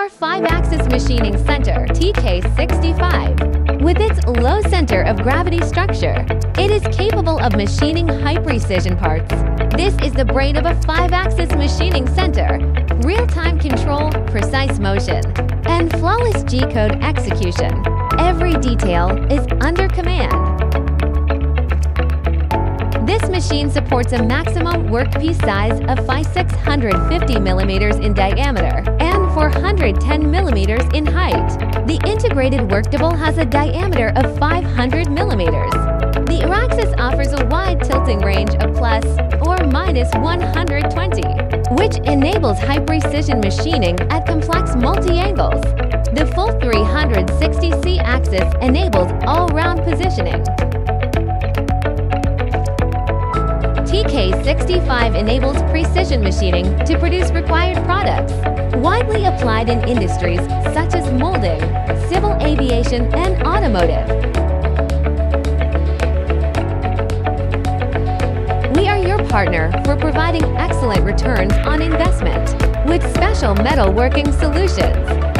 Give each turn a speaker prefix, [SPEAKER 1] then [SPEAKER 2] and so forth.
[SPEAKER 1] our 5-axis machining center, TK65. With its low center of gravity structure, it is capable of machining high-precision parts. This is the brain of a 5-axis machining center: real-time control, precise motion, and flawless G-code execution. Every detail is under command. This machine supports a maximum workpiece size of 650 mm in diameter and 410 mm in height. The integrated worktable has a diameter of 500 mm. The Araxis offers a wide tilting range of plus or minus 120, which enables high-precision machining at complex multi-angles. The full 360°C axis enables all-round positioning. TK65 enables precision machining to produce required products, widely applied in industries such as molding, civil aviation, and automotive. We are your partner for providing excellent returns on investment with special metalworking solutions.